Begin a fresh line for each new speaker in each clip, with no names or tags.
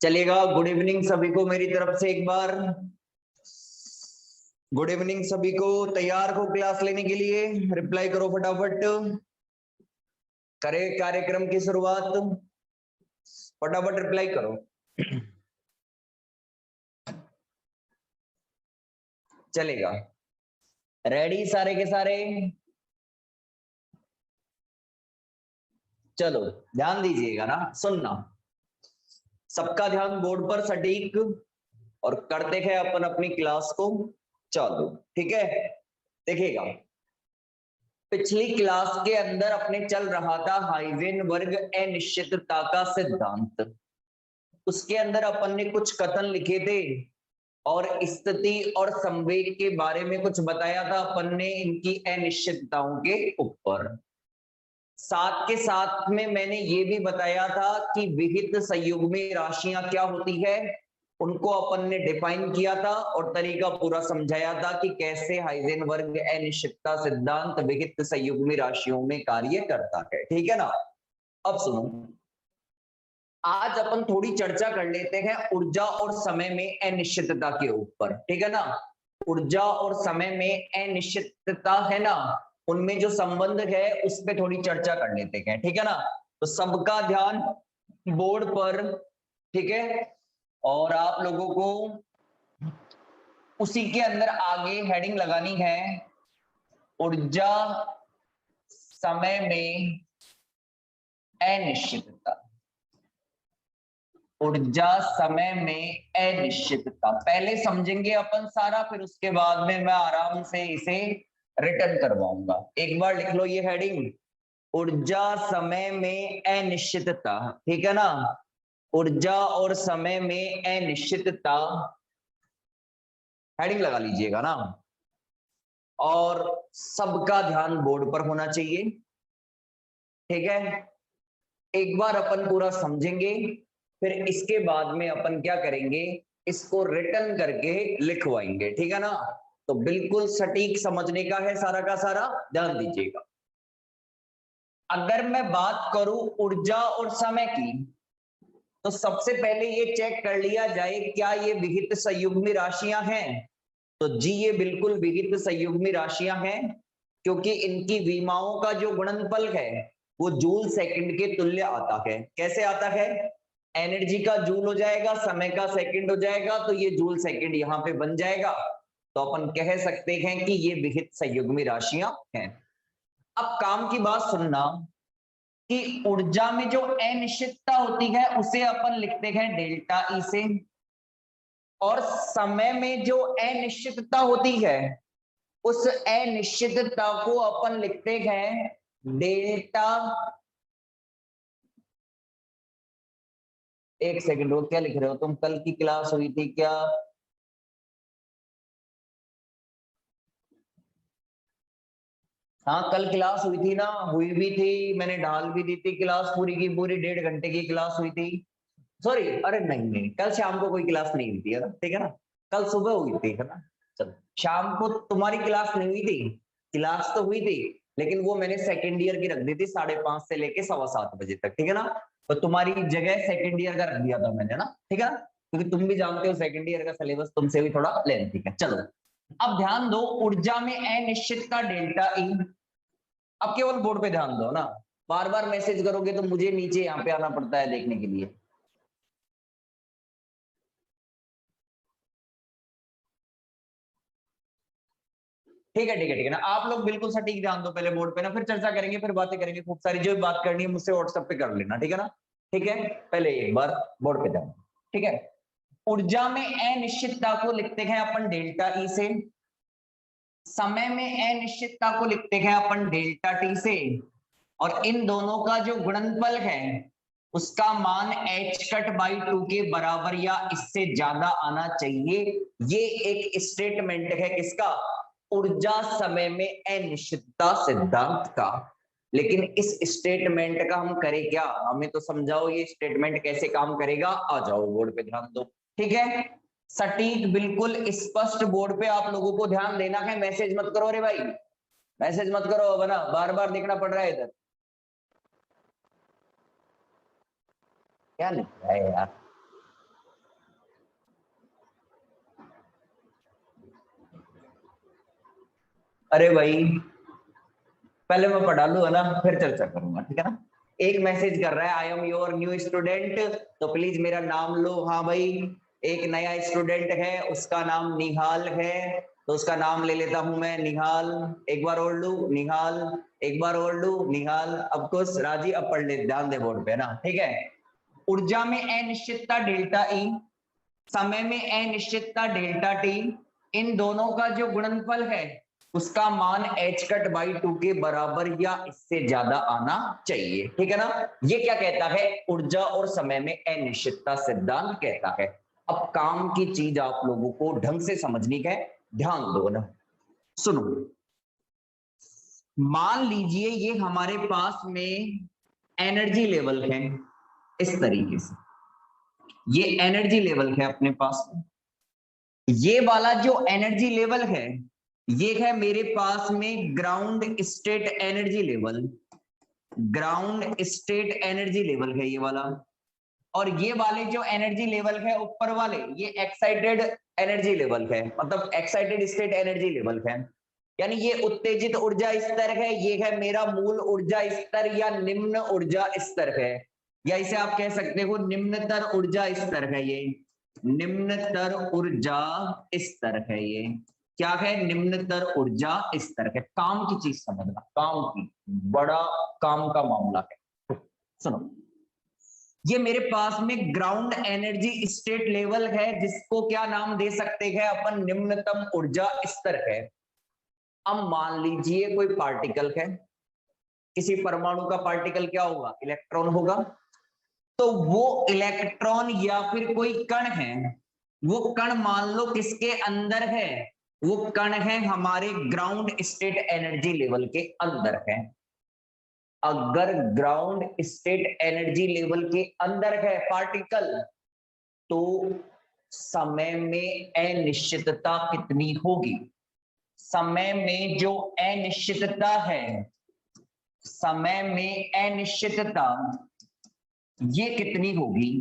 चलेगा। Good evening सभी को मेरी तरफ से एक बार। गुड इवनिंग सभी को। तैयार हो क्लास लेने के लिए? रिप्लाई करो फटाफट। करे कार्यक्रम की शुरुआत। फटाफट रिप्लाई करो। चलेगा। रेडी सारे के सारे? चलो ध्यान दीजिएगा ना, सुनना। सबका ध्यान बोर्ड पर सटीक, और करते हैं अपन अपनी क्लास को चालू। ठीक है, देखिएगा। पिछली क्लास के अंदर अपने चल रहा था हाइजेनबर्ग अनिश्चितता का सिद्धांत। उसके अंदर अपन ने कुछ कथन लिखे थे और स्थिति और संवेग के बारे में कुछ बताया था अपन ने इनकी अनिश्चितताओं के ऊपर। साथ के साथ में मैंने ये भी बताया था कि विहित संयुग्मी राशियां क्या होती है, उनको अपन ने डिफाइन किया था और तरीका पूरा समझाया था कि कैसे हाइजेनबर्ग अनिश्चितता सिद्धांत विहित संयुग्मी राशियों में कार्य करता है। ठीक है ना। अब सुनो, आज अपन थोड़ी चर्चा कर लेते हैं ऊर्जा और समय में अनिश्चितता के ऊपर। ठीक है ना। ऊर्जा और समय में अनिश्चितता है ना, उनमें जो संबंध है उस पर थोड़ी चर्चा कर लेते हैं। ठीक है ना। तो सबका ध्यान बोर्ड पर। ठीक है, और आप लोगों को उसी के अंदर आगे हेडिंग लगानी है, ऊर्जा समय में अनिश्चितता। ऊर्जा समय में अनिश्चितता पहले समझेंगे अपन सारा, फिर उसके बाद में मैं आराम से इसे रिटर्न करवाऊंगा। एक बार लिख लो ये हेडिंग, ऊर्जा समय में अनिश्चितता। ठीक है ना। ऊर्जा और समय में अनिश्चितता, हेडिंग लगा लीजिएगा ना। और सबका ध्यान बोर्ड पर होना चाहिए। ठीक है, एक बार अपन पूरा समझेंगे, फिर इसके बाद में अपन क्या करेंगे, इसको रिटर्न करके लिखवाएंगे। ठीक है ना। तो बिल्कुल सटीक समझने का है सारा का सारा, ध्यान दीजिएगा। अगर मैं बात करूं ऊर्जा और समय की, तो सबसे पहले ये चेक कर लिया जाए क्या ये विहित संयुग्मी राशियां हैं। तो जी ये बिल्कुल विहित संयुग्मी राशियां हैं, क्योंकि इनकी विमाओं का जो गुणनफल है वो जूल सेकंड के तुल्य आता है। कैसे आता है? एनर्जी का जूल हो जाएगा, समय का सेकंड हो जाएगा, तो ये जूल सेकंड यहाँ पे बन जाएगा। तो अपन कह सकते हैं कि ये विहित संयुग्मी राशियां हैं। अब काम की बात सुनना कि ऊर्जा में जो अनिश्चितता होती है उसे अपन लिखते हैं डेल्टा ई से, और समय में जो अनिश्चितता होती है उस अनिश्चितता को अपन लिखते हैं डेल्टा। एक सेकंड, वो क्या लिख रहे हो तुम? कल की क्लास हुई थी क्या? हाँ कल क्लास हुई थी ना, हुई भी थी, मैंने डाल भी दी थी क्लास पूरी की पूरी, 1.5 घंटे की क्लास हुई थी। सॉरी, अरे नहीं नहीं, कल शाम को कोई क्लास नहीं हुई थी, है ना। ठीक है ना, कल सुबह हुई थी, है ना। चलो, शाम को तुम्हारी क्लास नहीं हुई थी। क्लास तो हुई थी, लेकिन वो मैंने सेकेंड ईयर की रख दी थी 5:30 से लेके 7:15 बजे तक। ठीक है ना। तो तुम्हारी जगह सेकेंड ईयर का रख दिया था मैंने ना। ठीक है ना, क्योंकि तुम भी जानते हो सेकेंड ईयर का सिलेबस तुमसे भी थोड़ा लेंथी है। चलो अब ध्यान दो, ऊर्जा में अनिश्चितता डेल्टा ई। अब केवल बोर्ड पे ध्यान दो ना, बार बार मैसेज करोगे तो मुझे नीचे यहाँ पे आना पड़ता है देखने के लिए। ठीक है ठीक है ठीक है ना, आप लोग बिल्कुल सटीक ध्यान दो पहले बोर्ड पे ना, फिर चर्चा करेंगे, फिर बातें करेंगे खूब सारी। जो भी बात करनी है मुझसे व्हाट्सएप पे कर लेना। ठीक है ना। ठीक है, पहले एक बार बोर्ड पे ध्यान। ठीक है, ऊर्जा में अनिश्चितता को लिखते हैं अपन डेल्टा ई से, समय में अनिश्चितता को लिखते हैं अपन डेल्टा टी से, और इन दोनों का जो गुणनफल है उसका मान h कट बाई 2 के बराबर या इससे ज्यादा आना चाहिए। ये एक स्टेटमेंट है किसका? ऊर्जा समय में अनिश्चितता सिद्धांत का। लेकिन इस स्टेटमेंट का हम करें क्या? हमें तो समझाओ ये स्टेटमेंट कैसे काम करेगा। आ जाओ बोर्ड पे ध्यान दो। ठीक है, सटीक बिल्कुल स्पष्ट बोर्ड पे आप लोगों को ध्यान देना है। मैसेज मत करो रे भाई, मैसेज मत करो, बना बार बार देखना पड़ रहा है इधर। क्या लिख रहा है यार? अरे भाई पहले मैं पढ़ा लूंगा ना, फिर चर्चा करूंगा, ठीक है ना। एक मैसेज कर रहा है, I am your new student, तो प्लीज मेरा नाम लो। हाँ भाई, एक नया स्टूडेंट है, उसका नाम निहाल है, तो उसका नाम ले लेता हूं मैं, निहाल। एक बार और लू, निहाल। एक बार और लू, निहाल। अब कुछ राजी, अब पढ़ ले, ध्यान दे बोर्ड पे ना, ठीक है। ऊर्जा में अनिश्चितता डेल्टा ई, समय में अनिश्चितता डेल्टा टी, इन दोनों का जो गुणनफल है उसका मान h कट बाई 2 के बराबर या इससे ज्यादा आना चाहिए, ठीक है ना। ये क्या कहता है, ऊर्जा और समय में अनिश्चितता सिद्धांत कहता है। अब काम की चीज आप लोगों को ढंग से समझनी है, ध्यान दो ना, सुनो। मान लीजिए ये हमारे पास में एनर्जी लेवल है इस तरीके से, ये एनर्जी लेवल है अपने पास में। ये वाला जो एनर्जी लेवल है ये है मेरे पास में ground state energy level, ground state energy level है ये वाला। और ये वाले जो एनर्जी लेवल है ऊपर वाले, ये एक्साइटेड एनर्जी लेवल है, मतलब एक्साइटेड स्टेट एनर्जी लेवल है। यानी ये उत्तेजित ऊर्जा स्तर है, ये है मेरा मूल ऊर्जा स्तर या निम्न ऊर्जा स्तर है, या इसे आप कह सकते हो निम्नतर ऊर्जा स्तर है। ये निम्नतर ऊर्जा स्तर है, ये क्या है, निम्नतर ऊर्जा स्तर है। काम की चीज समझना, काम की, बड़ा काम का मामला है। सुनो, ये मेरे पास में ग्राउंड एनर्जी स्टेट लेवल है, जिसको क्या नाम दे सकते हैं अपन, निम्नतम ऊर्जा स्तर है। अब मान लीजिए कोई पार्टिकल है, किसी परमाणु का पार्टिकल क्या होगा, इलेक्ट्रॉन होगा। तो वो इलेक्ट्रॉन या फिर कोई कण है, वो कण मान लो किसके अंदर है, वो कण है हमारे ग्राउंड स्टेट एनर्जी लेवल के अंदर है। अगर ग्राउंड स्टेट एनर्जी लेवल के अंदर है पार्टिकल, तो समय में अनिश्चितता कितनी होगी, समय में जो अनिश्चितता है, समय में अनिश्चितता ये कितनी होगी,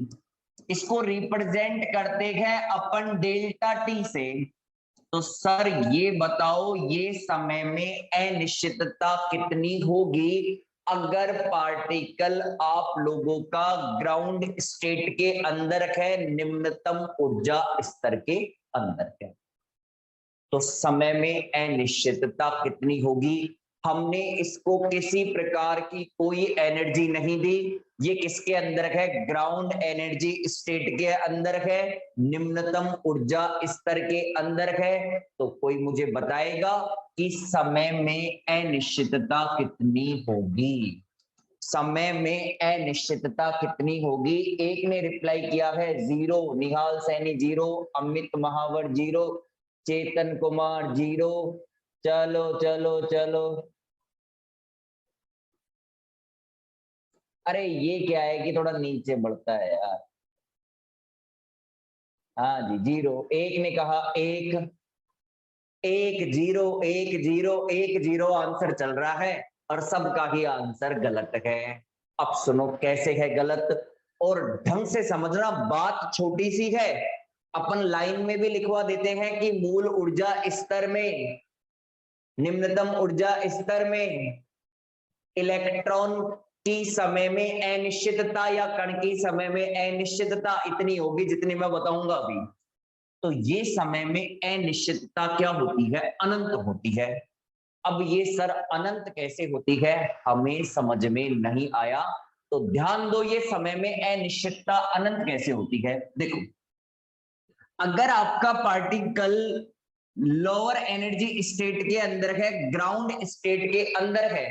इसको रिप्रेजेंट करते हैं अपन डेल्टा टी से। तो सर ये बताओ, ये समय में अनिश्चितता कितनी होगी अगर पार्टिकल आप लोगों का ग्राउंड स्टेट के अंदर है, निम्नतम ऊर्जा स्तर के अंदर है। तो समय में अनिश्चितता कितनी होगी, हमने इसको किसी प्रकार की कोई एनर्जी नहीं दी, ये किसके अंदर है, ग्राउंड एनर्जी स्टेट के अंदर है, निम्नतम ऊर्जा स्तर के अंदर है। तो कोई मुझे बताएगा कि समय में अनिश्चितता कितनी होगी, समय में अनिश्चितता कितनी होगी। एक ने रिप्लाई किया है 0, निहाल सैनी 0, अमित महावर 0, चेतन कुमार 0। चलो चलो चलो, अरे ये क्या है कि थोड़ा नीचे बढ़ता है यार। हाँ जी 0, एक ने कहा 1, 1 0 1 0 1 0 आंसर चल रहा है, और सबका ही आंसर गलत है। अब सुनो कैसे है गलत, और ढंग से समझना, बात छोटी सी है, अपन लाइन में भी लिखवा देते हैं कि मूल ऊर्जा स्तर में, निम्नतम ऊर्जा स्तर में इलेक्ट्रॉन की समय में अनिश्चितता या कण की समय में अनिश्चितता इतनी होगी जितनी मैं बताऊंगा अभी। तो ये समय में अनिश्चितता क्या होती है, अनंत होती है। अब ये सर अनंत कैसे होती है, हमें समझ में नहीं आया, तो ध्यान दो, ये समय में अनिश्चितता अनंत कैसे होती है। देखो, अगर आपका पार्टिकल लोअर एनर्जी स्टेट के अंदर है, ग्राउंड स्टेट के अंदर है,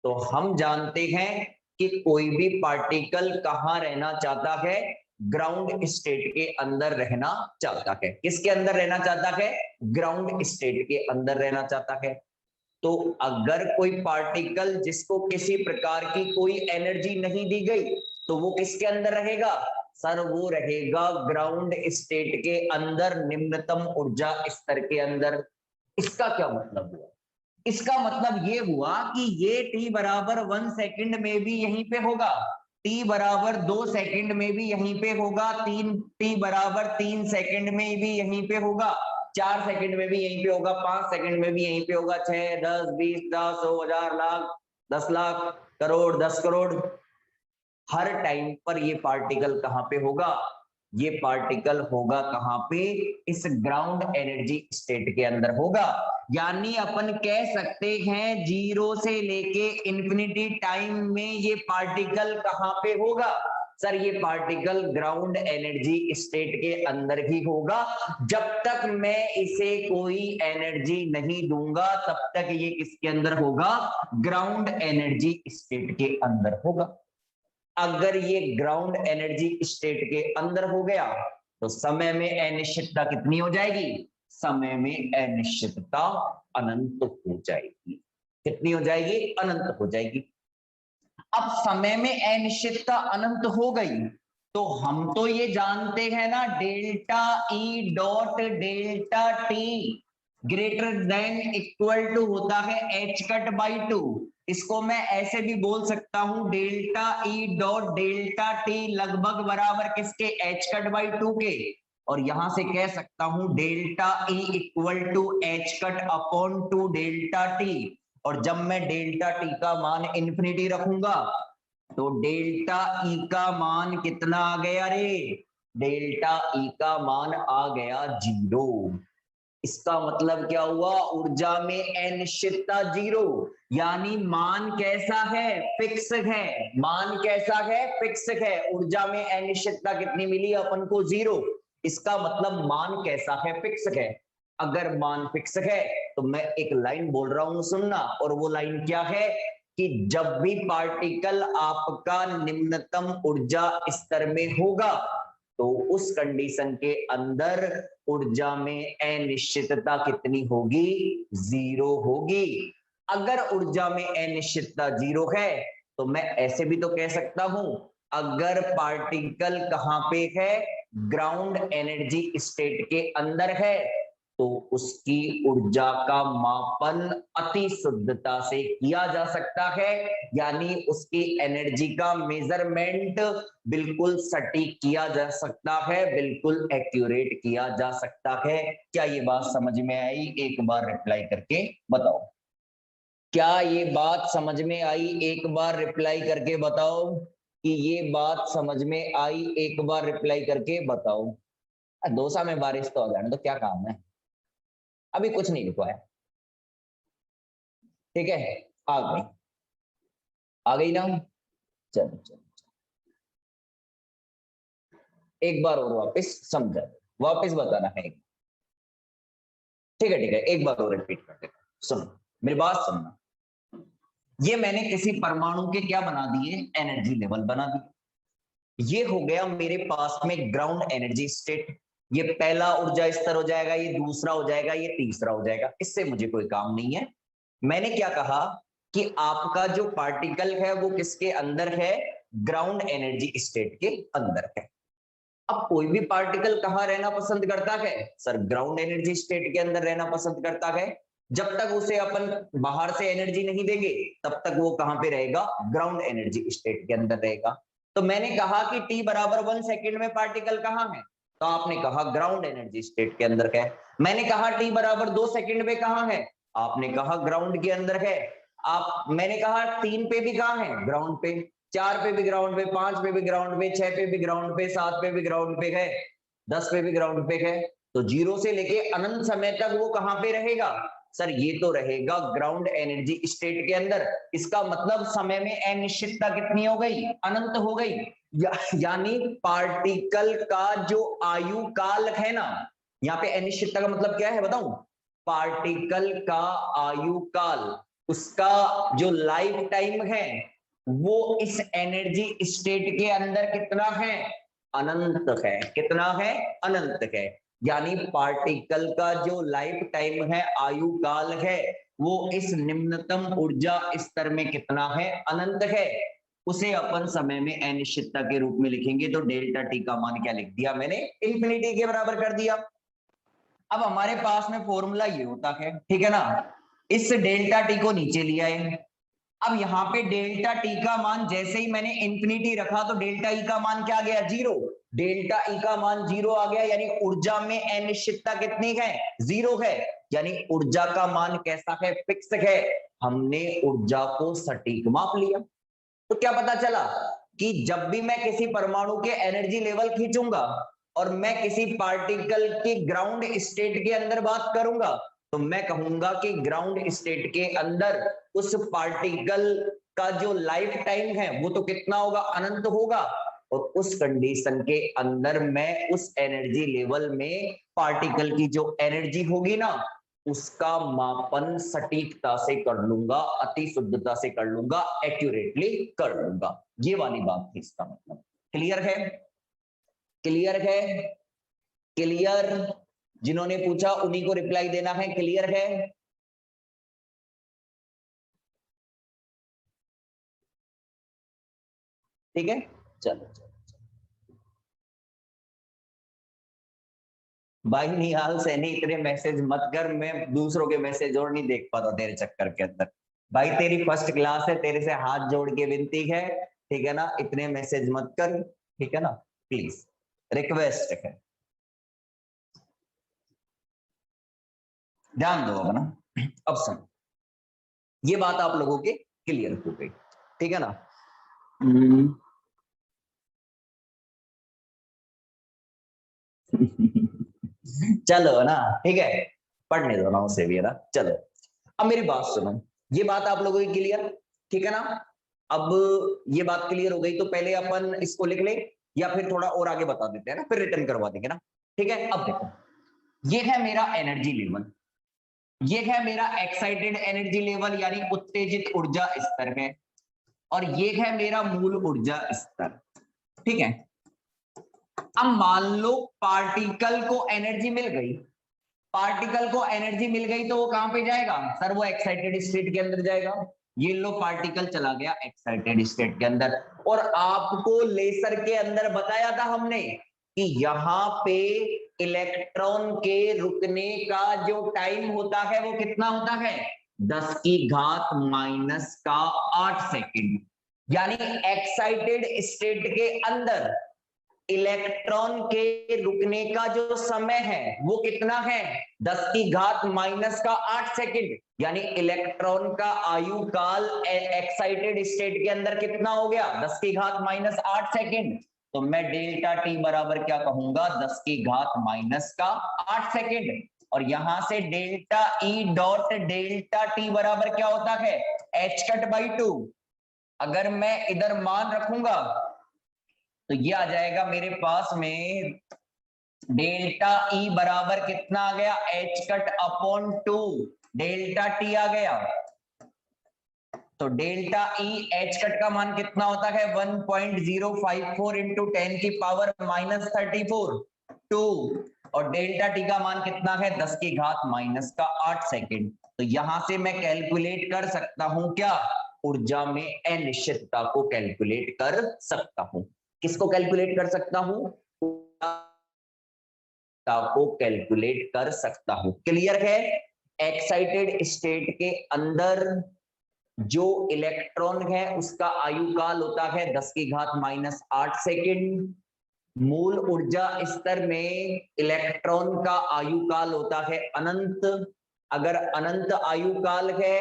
तो हम जानते हैं कि कोई भी पार्टिकल कहां रहना चाहता है, ग्राउंड स्टेट के अंदर रहना चाहता है। किसके अंदर रहना चाहता है, ग्राउंड स्टेट के अंदर रहना चाहता है। तो अगर कोई पार्टिकल जिसको किसी प्रकार की कोई एनर्जी नहीं दी गई, तो वो किसके अंदर रहेगा, सर वो रहेगा ग्राउंड स्टेट के अंदर, निम्नतम ऊर्जा स्तर के अंदर। इसका क्या मतलब हुआ, इसका मतलब ये हुआ कि ये t बराबर 1 सेकंड में भी यहीं पे होगा, t बराबर 2 सेकंड में भी यहीं पे होगा, t बराबर 3 सेकंड में भी यहीं पे होगा, 4 सेकंड में भी यहीं पे होगा, 5 सेकंड में भी यहीं पे होगा, 6, 10, 20, 10, 100, 1000, लाख, 10 लाख, करोड़, 10 करोड़। हर टाइम पर ये पार्टिकल कहां पे होगा? ये पार्टिकल होगा कहां पे? इस ग्राउंड एनर्जी स्टेट के अंदर होगा। यानी अपन कह सकते हैं 0 से लेके इंफिनिटी टाइम में ये पार्टिकल कहां पे होगा? सर ये पार्टिकल ग्राउंड एनर्जी स्टेट के अंदर ही होगा। जब तक मैं इसे कोई एनर्जी नहीं दूंगा तब तक ये किसके अंदर होगा? ग्राउंड एनर्जी स्टेट के अंदर होगा। अगर ये ग्राउंड एनर्जी स्टेट के अंदर हो गया तो समय में अनिश्चितता कितनी हो जाएगी? समय में अनिश्चितता अनंत हो जाएगी। कितनी हो जाएगी? अनंत हो जाएगी। अब समय में अनिश्चितता अनंत हो गई तो हम तो ये जानते हैं ना, delta E dot delta T greater than equal to होता है एच कट बाई 2। इसको मैं ऐसे भी बोल सकता हूं, delta E dot delta T लगभग बराबर किसके? एच कट बाई 2 के। और यहां से कह सकता हूं delta E equal to H cut upon 2 delta T. और जब मैं डेल्टा टी का मान इंफिनिटी रखूंगा तो डेल्टा ई का मान कितना आ गया रे? डेल्टा ई का मान आ गया 0। इसका मतलब क्या हुआ? ऊर्जा में अनिश्चितता 0। यानी मान कैसा है? फिक्स है। मान कैसा है? फिक्स है। ऊर्जा में अनिश्चितता कितनी मिली अपन को? 0। इसका मतलब मान कैसा है? फिक्स है। अगर मान फिक्स है तो मैं एक लाइन बोल रहा हूं, सुनना। और वो लाइन क्या है कि जब भी पार्टिकल आपका निम्नतम ऊर्जा स्तर में होगा तो उस कंडीशन के अंदर ऊर्जा में अनिश्चितता कितनी होगी? 0 होगी। अगर ऊर्जा में अनिश्चितता 0 है तो मैं ऐसे भी तो कह सकता हूं, अगर पार्टिकल कहां पे है? ग्राउंड एनर्जी स्टेट के अंदर है तो उसकी ऊर्जा का मापन अति शुद्धता से किया जा सकता है। यानी उसकी एनर्जी का मेजरमेंट बिल्कुल सटीक किया जा सकता है, बिल्कुल एक्यूरेट किया जा सकता है। क्या ये बात समझ में आई? एक बार रिप्लाई करके बताओ। क्या ये बात समझ में आई? एक बार रिप्लाई करके बताओ कि ये बात समझ में आई। एक बार रिप्लाई करके बताओ। दोसा में बारिश तो हो जाने तो क्या काम है, अभी कुछ नहीं लिखवाया। ठीक है, आ गई, आ गई ना? चलो चलो एक बार और वापस समझा, वापस बताना है। ठीक है, एक बार और रिपीट कर देता। सुनो मेरी बात, सुनना। ये मैंने किसी परमाणु के क्या बना दिए? एनर्जी लेवल बना दिए। ये हो गया मेरे पास में ग्राउंड एनर्जी स्टेट। ये पहला ऊर्जा स्तर हो जाएगा, ये दूसरा हो जाएगा, ये तीसरा हो जाएगा। इससे मुझे कोई काम नहीं है। मैंने क्या कहा कि आपका जो पार्टिकल है वो किसके अंदर है? ग्राउंड एनर्जी स्टेट के अंदर है। अब कोई भी पार्टिकल कहां रहना पसंद करता है? सर ग्राउंड एनर्जी स्टेट के अंदर रहना पसंद करता है। जब तक उसे अपन बाहर से एनर्जी नहीं देंगे तब तक वो कहां पे रहेगा? ग्राउंड एनर्जी स्टेट के अंदर रहेगा। तो मैंने कहा कि t बराबर 1 सेकेंड में पार्टिकल कहां है? तो आपने कहा ग्राउंड एनर्जी स्टेट के अंदर है। मैंने कहा t बराबर 2 सेकेंड में कहां है? आपने कहा ग्राउंड के अंदर है। मैंने कहा 3 पे भी कहां है? ग्राउंड पे। 4 पे भी ग्राउंड पे, 5 पे भी ग्राउंड पे, 6 पे भी ग्राउंड पे, 7 पे भी ग्राउंड पे है, 10 पे भी ग्राउंड पे है। तो 0 से लेके अनंत समय तक वो कहां पे रहेगा? सर ये तो रहेगा ग्राउंड एनर्जी स्टेट के अंदर। इसका मतलब समय में अनिश्चितता कितनी हो गई? अनंत हो गई। यानी पार्टिकल का जो आयु काल है ना, यहाँ पे अनिश्चितता का मतलब क्या है बताऊं? पार्टिकल का आयु काल, उसका जो लाइफ टाइम है वो इस एनर्जी स्टेट के अंदर कितना है? अनंत है। कितना है? अनंत है। यानी पार्टिकल का जो लाइफ टाइम है, आयु काल है, वो इस निम्नतम ऊर्जा स्तर में कितना है? अनंत है। उसे अपन समय में अनिश्चितता के रूप में लिखेंगे। तो डेल्टा टी का मान क्या लिख दिया मैंने? इंफिनिटी के बराबर कर दिया। अब हमारे पास में फॉर्मूला ये होता है, ठीक है ना? इस डेल्टा टी को नीचे लिया है, अब यहाँ पे डेल्टा टी का मान जैसे ही मैंने इंफिनिटी रखा तो डेल्टा ई का मान क्या आ गया, 0। डेल्टा ई का मान 0 आ गया, यानी ऊर्जा में अनिश्चितता कितनी है, 0 है। यानी ऊर्जा का मान कैसा है, फिक्स है। हमने ऊर्जा को सटीक माप लिया। तो क्या पता चला कि जब भी मैं किसी परमाणु के एनर्जी लेवल खींचूंगा और मैं किसी पार्टिकल के ग्राउंड स्टेट के अंदर बात करूंगा, तो मैं कहूंगा कि ग्राउंड स्टेट के अंदर उस पार्टिकल का जो लाइफ टाइम है वो तो कितना होगा, अनंत होगा। और उस कंडीशन के अंदर मैं उस एनर्जी लेवल में पार्टिकल की जो एनर्जी होगी ना, उसका मापन सटीकता से कर लूंगा, अति शुद्धता से कर लूंगा, एक्यूरेटली कर लूंगा। ये वाली बात थी इसका मतलब। क्लियर है, क्लियर है, क्लियर। जिन्होंने पूछा उन्हीं को रिप्लाई देना है, क्लियर है। ठीक है, चलो चलो। भाई निहाल सैनी इतने मैसेज मत कर, मैं दूसरों के मैसेज और नहीं देख पाता तेरे चक्कर के अंदर। भाई तेरी फर्स्ट क्लास है, तेरे से हाथ जोड़ के विनती है, ठीक है ना, इतने मैसेज मत कर, ठीक है ना, प्लीज, रिक्वेस्ट है। ध्यान दो अब ना। अब सुनो, ये बात आप लोगों के क्लियर हो गई, ठीक है ना। चलो ना, ठीक है, पढ़ने दो ना उसे भी, है ना। चलो अब मेरी बात सुनो, ये बात आप लोगों की क्लियर, ठीक है ना। अब ये बात क्लियर हो गई तो पहले अपन इसको लिख ले, या फिर थोड़ा और आगे बता देते हैं ना, फिर रिटर्न करवा देंगे ना। ठीक है, अब देखो, ये है मेरा एनर्जी लेवल, ये है मेरा एक्साइटेड एनर्जी लेवल यानी उत्तेजित ऊर्जा स्तर है, और ये है मेरा मूल ऊर्जा स्तर, ठीक है। अब मान लो पार्टिकल को एनर्जी मिल गई, पार्टिकल को एनर्जी मिल गई तो वो कहां पे जाएगा सर, वो एक्साइटेड स्टेट के अंदर जाएगा। ये लो पार्टिकल चला गया एक्साइटेड स्टेट के अंदर, और आपको लेसर के अंदर बताया था हमने कि यहाँ पे इलेक्ट्रॉन के रुकने का जो टाइम होता है वो कितना होता है, 10 की घात माइनस का 8 सेकेंड। यानी एक्साइटेड स्टेट के अंदर इलेक्ट्रॉन के रुकने का जो समय है वो कितना है, 10 की घात माइनस का 8 सेकेंड। यानी इलेक्ट्रॉन का आयु काल एक्साइटेड स्टेट के अंदर कितना हो गया, 10 की घात माइनस 8 सेकेंड। तो मैं डेल्टा टी बराबर क्या कहूंगा, 10 की घात माइनस का 8 सेकेंड। और यहां से delta E dot delta T बराबर क्या होता है, एच कट बाई 2। अगर मैं इधर मान रखूंगा तो ये आ जाएगा मेरे पास में डेल्टा ई बराबर कितना आ गया, H cut upon 2 delta T आ गया। तो डेल्टा ई एच कट का मान कितना होता है, 1.054 इंटू 10 की पावर माइनस 34 2, और डेल्टा टी का मान कितना है, 10 की घात माइनस का 8 सेकेंड। तो यहां से मैं कैलकुलेट कर सकता हूं क्या, ऊर्जा में अनिश्चितता को कैलकुलेट कर सकता हूं। किसको कैलकुलेट कर सकता हूं, को कैलकुलेट कर सकता हूं। क्लियर है। एक्साइटेड स्टेट के अंदर जो इलेक्ट्रॉन है उसका आयु काल होता है 10 की घात माइनस 8 सेकेंड। मूल ऊर्जा स्तर में इलेक्ट्रॉन का आयु काल होता है अनंत। अगर अनंत आयु काल है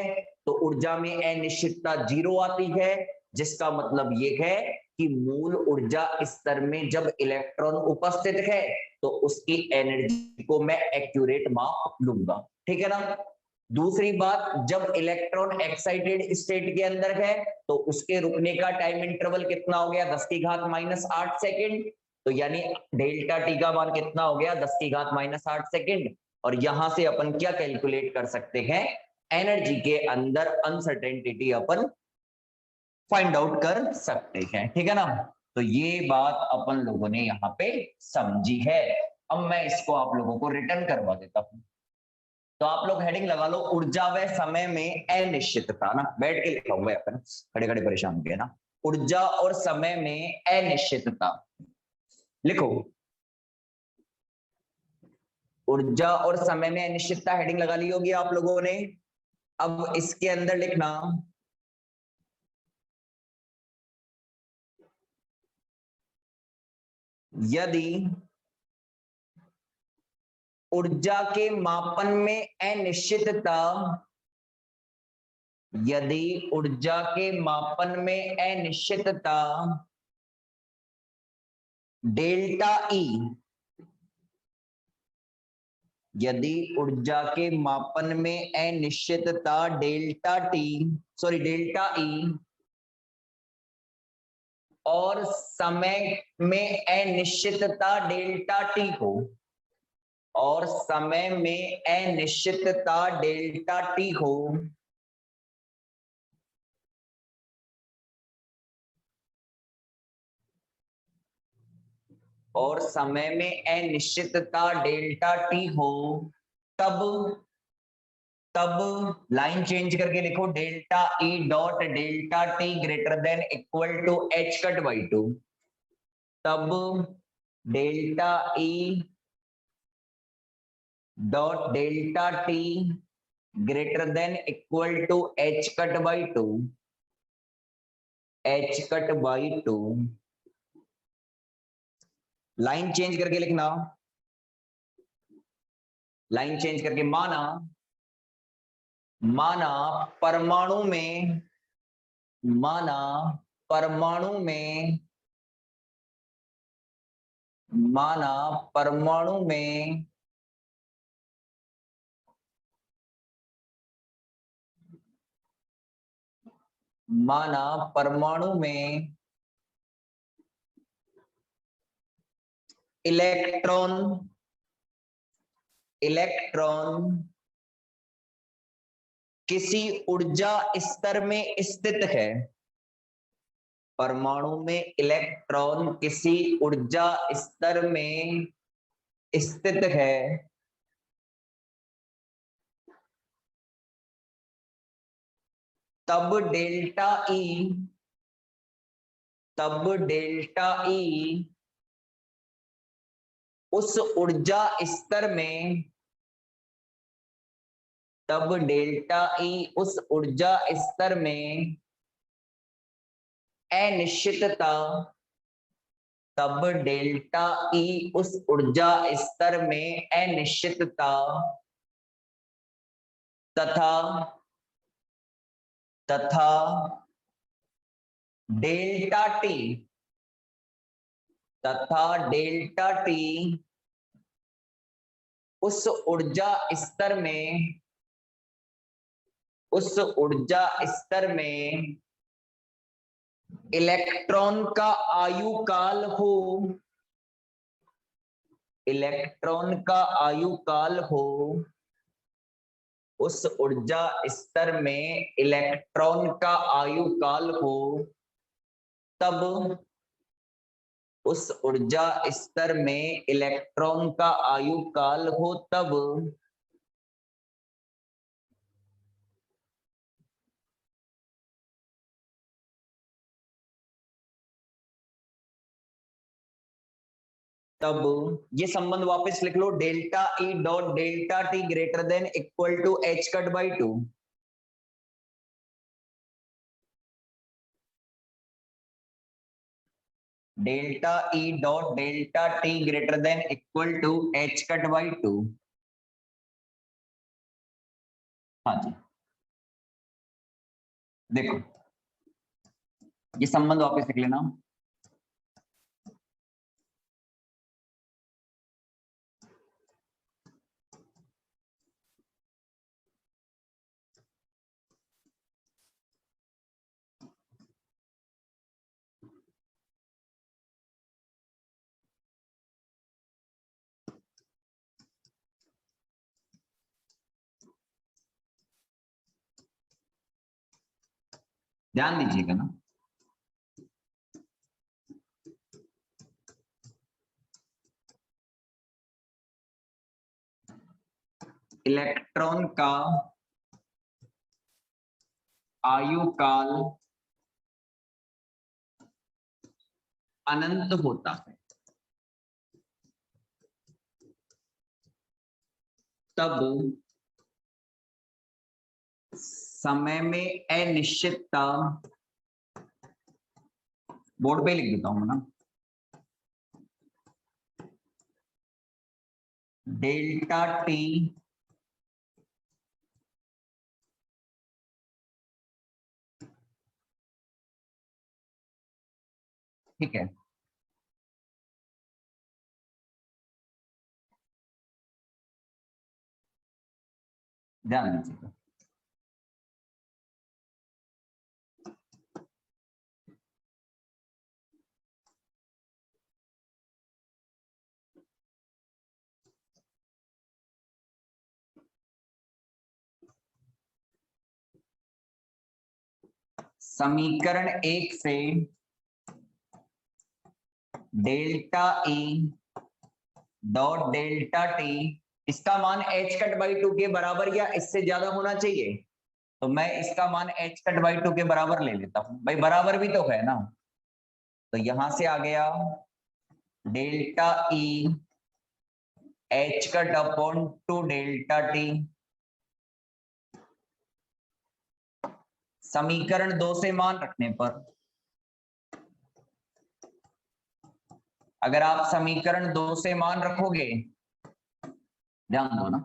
तो ऊर्जा में अनिश्चितता 0 आती है, जिसका मतलब ये है कि मूल ऊर्जा स्तर में जब इलेक्ट्रॉन उपस्थित है तो उसकी एनर्जी को मैं एक्यूरेट माप लूंगा, ठीक है ना। दूसरी बात, जब इलेक्ट्रॉन एक्साइटेड स्टेट के अंदर है तो उसके रुकने का टाइम इंटरवल कितना हो गया, 10 की घात माइनस 8 सेकेंड। तो यानी डेल्टा टी का मान कितना हो गया, 10 की घात माइनस 8 सेकेंड। और यहां से अपन क्या कैलकुलेट कर सकते हैं, एनर्जी के अंदर अनसर्टेनिटी अपन फाइंड आउट कर सकते हैं, ठीक है ना। तो ये बात अपन लोगों ने यहाँ पे समझी है। अब मैं इसको आप लोगों को रिटर्न करवा देता हूं। तो आप लोग हेडिंग लगा लो, ऊर्जा व समय में अनिश्चितता ना, बैठ के लिखा हुआ है अपन, खड़े खड़े परेशान हो गए ना। ऊर्जा और समय में अनिश्चितता लिखो, ऊर्जा और समय में अनिश्चितता हेडिंग लगा ली होगी आप लोगों ने। अब इसके अंदर लिखना यदि ऊर्जा के मापन में अनिश्चितता, यदि ऊर्जा के मापन में अनिश्चितता डेल्टा ई, यदि ऊर्जा के मापन में अनिश्चितता डेल्टा ई और समय में अनिश्चितता डेल्टा टी हो, और समय में अनिश्चितता डेल्टा टी हो, और समय में अनिश्चितता डेल्टा टी हो, तब लाइन चेंज करके लिखो delta E dot delta T greater than equal to H cut by 2। तब delta E dot delta T greater than equal to H cut by 2, H cut by 2। Line change करके लिखना, line change करके माना परमाणु में, माना परमाणु में इलेक्ट्रॉन किसी ऊर्जा स्तर में स्थित है, परमाणु में इलेक्ट्रॉन किसी ऊर्जा स्तर में स्थित है, तब डेल्टा ई उस ऊर्जा स्तर में, तब डेल्टा ई उस ऊर्जा स्तर में अनिश्चितता, तब डेल्टा ई उस ऊर्जा स्तर में अनिश्चितता तथा डेल्टा टी उस ऊर्जा स्तर में इलेक्ट्रॉन का आयुकाल हो, इलेक्ट्रॉन का आयुकाल हो, उस ऊर्जा स्तर में इलेक्ट्रॉन का आयुकाल हो, तब उस ऊर्जा स्तर में इलेक्ट्रॉन का आयुकाल हो, तब ये संबंध वापस लिख लो, delta E dot delta T greater than equal to H cut by 2। Delta E dot delta T greater than equal to H cut by 2। हाँ जी, देखो ये संबंध वापस लिख लेना, ध्यान दीजिएगा ना। इलेक्ट्रॉन का आयुकाल अनंत होता है, तब समय में अनिश्चितता, बोर्ड पे लिख देता हूं ना, डेल्टा टी ठीक है। ध्यान दीजिएगा, समीकरण 1 से delta E dot delta T इसका मान h कट बाई 2 के बराबर या इससे ज्यादा होना चाहिए, तो मैं इसका मान h कट बाई 2 के बराबर ले लेता हूं। भाई बराबर भी तो है ना, तो यहां से आ गया delta E h cut upon 2 delta T. समीकरण 2 से मान रखने पर, अगर आप समीकरण 2 से मान रखोगे, ध्यान दो ना,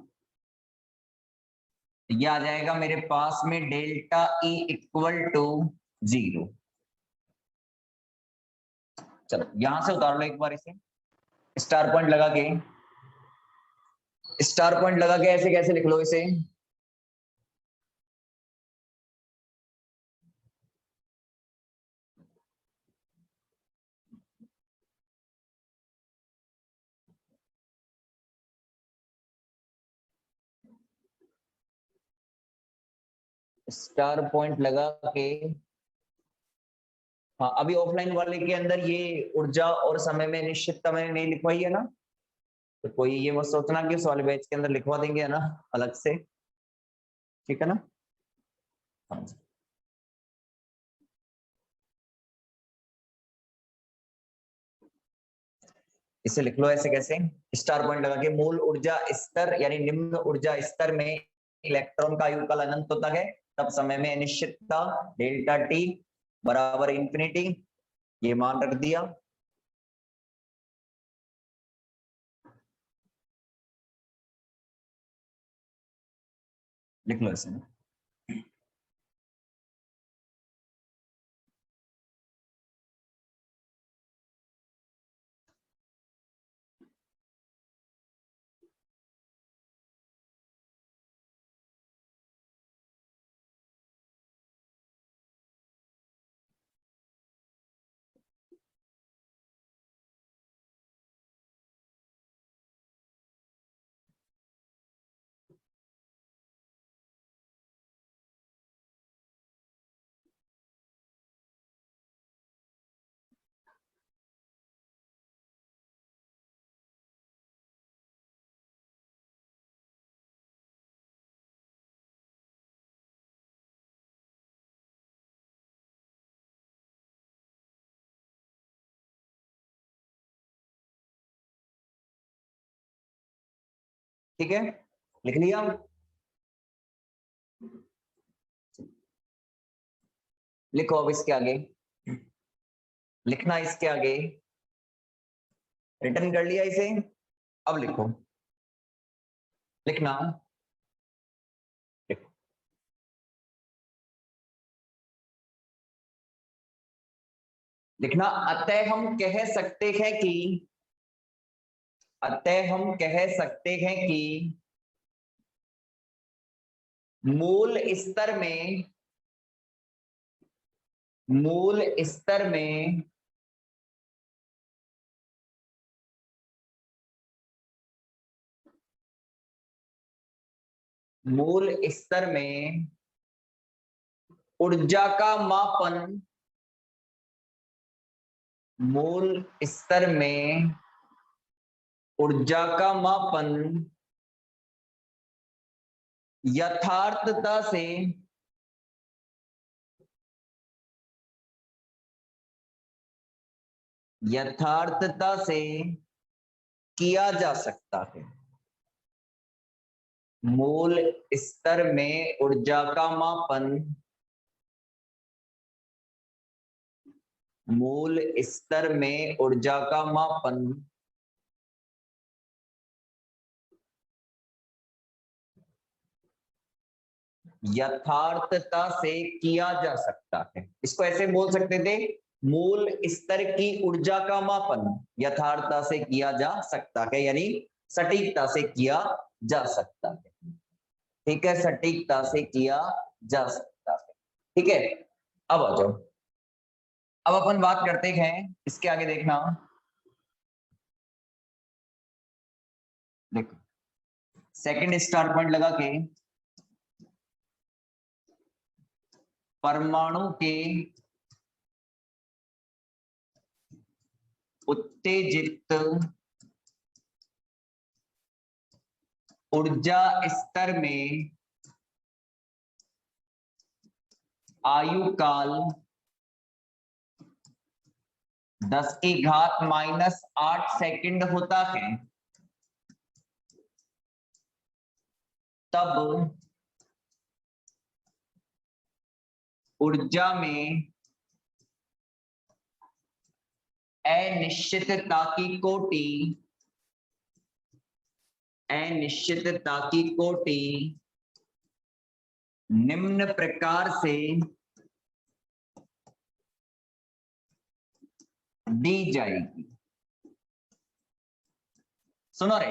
ये आ जाएगा मेरे पास में डेल्टा ई इक्वल टू 0। चलो यहां से उतार लो एक बार इसे, स्टार पॉइंट लगा के, स्टार पॉइंट लगा के ऐसे कैसे लिख लो इसे, स्टार पॉइंट लगा के। हाँ अभी ऑफलाइन वाले के अंदर ये ऊर्जा और समय में निश्चितता मैंने नहीं लिखवाई है ना, तो कोई ये मत सोचना कि उस वाले बैच के अंदर लिखवा देंगे है ना अलग से, ठीक है ना। हाँ जी। इसे लिख लो ऐसे कैसे, स्टार पॉइंट लगा के, मूल ऊर्जा स्तर यानी निम्न ऊर्जा स्तर में इलेक्ट्रॉन का आयुकाल अनंत होता है, तब समय में अनिश्चितता डेल्टा टी बराबर इंफिनिटी, ये मान रख दिया। लिख लो इसे, ठीक है लिख लिया। लिखो अब इसके आगे, लिखना इसके आगे, रिटर्न कर लिया इसे, अब लिखो, लिखना, लिखो। लिखना, अतः हम कह सकते हैं कि, अतः हम कह सकते हैं कि मूल स्तर में, मूल स्तर में मूल स्तर में ऊर्जा का मापन, मूल स्तर में ऊर्जा का मापन यथार्थता से, यथार्थता से किया जा सकता है। मूल स्तर में ऊर्जा का मापन, मूल स्तर में ऊर्जा का मापन यथार्थता से किया जा सकता है। इसको ऐसे बोल सकते थे, मूल स्तर की ऊर्जा का मापन यथार्थता से किया जा सकता है, यानी सटीकता से किया जा सकता है। ठीक है, सटीकता से किया जा सकता है। ठीक है, अब आ जाओ, अब अपन बात करते हैं इसके आगे। देखना, देखो सेकंड स्टार पॉइंट लगा के परमाणु के उत्तेजित ऊर्जा स्तर में आयु काल 10⁻⁸ सेकंड होता है, तब ऊर्जा में अनिश्चितता की कोटि निम्न प्रकार से दी जाएगी। सुनो रे,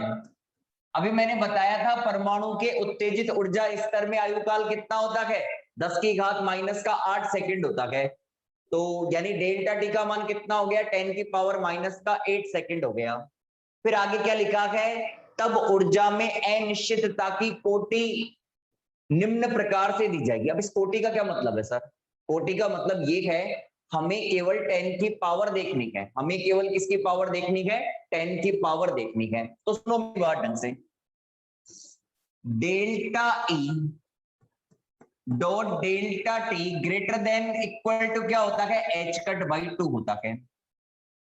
अभी मैंने बताया था परमाणु के उत्तेजित ऊर्जा स्तर में आयुकाल कितना होता है, 10⁻⁸ सेकंड होता है। तो यानी डेल्टा टी का मान कितना हो गया, 10⁻⁸ सेकंड हो गया। फिर आगे क्या लिखा है, तब ऊर्जा में अनिश्चितता की कोटि निम्न प्रकार से दी जाएगी। अब इस कोटि का क्या मतलब है सर? कोटि का मतलब ये है, हमें केवल 10 की पावर देखनी है। हमें केवल किसकी पावर देखनी है? 10 की पावर देखनी है। तो सुनो मेरी बात ढंग से, delta E dot delta T greater than equal to क्या होता है, एच कट बाई 2 होता है।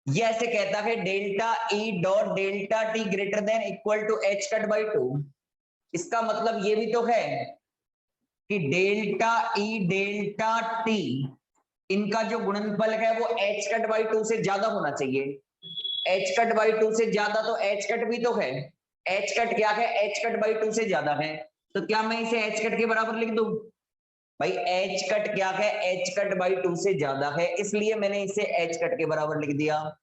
ये ऐसे कहता है delta E dot delta T greater than equal to H cut by 2। इसका मतलब ये भी तो है कि डेल्टा ई डेल्टा टी इनका जो गुणनफल है वो एच कट बाई 2 से ज्यादा होना चाहिए। एच कट बाई 2 से ज्यादा, तो एच कट भी तो है। एच कट क्या है, एच कट बाई 2 से ज्यादा है। तो क्या मैं इसे एच कट के बराबर लिख दूं? भाई एच कट क्या है, एच कट बाई 2 से ज्यादा है, इसलिए मैंने इसे एच कट के बराबर लिख दिया।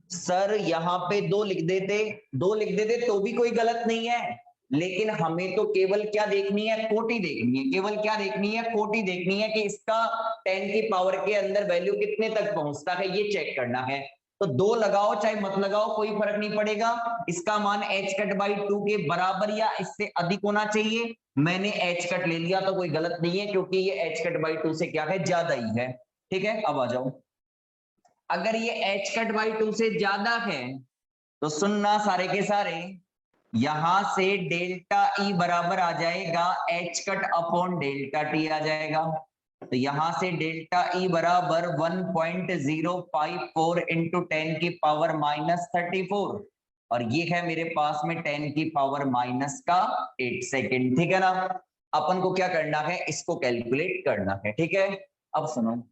सर यहाँ पे 2 लिख देते तो भी कोई गलत नहीं है, लेकिन हमें तो केवल क्या देखनी है, कोटि देखनी है। केवल क्या देखनी है, कोटि देखनी है कि इसका 10 की पावर के अंदर वैल्यू कितने तक पहुंचता है, ये चेक करना है। तो 2 लगाओ चाहे मत लगाओ कोई फर्क नहीं पड़ेगा, इसका मान एच कट बाई 2 के बराबर या इससे अधिक होना चाहिए। मैंने एच कट ले लिया तो कोई गलत नहीं है, क्योंकि ये एच कट बाई 2 से क्या है, ज्यादा ही है। ठीक है, अब आ जाओ, अगर ये एच कट बाई 2 से ज्यादा है तो सुनना सारे के सारे, यहां से डेल्टा ई बराबर आ जाएगा H cut upon delta T आ जाएगा। तो यहां से डेल्टा ई बराबर 1.054 इंटू 10 की पावर -34, और ये है मेरे पास में 10 की पावर -8 सेकेंड। ठीक है ना, अपन को क्या करना है, इसको कैलकुलेट करना है। ठीक है, अब सुनो,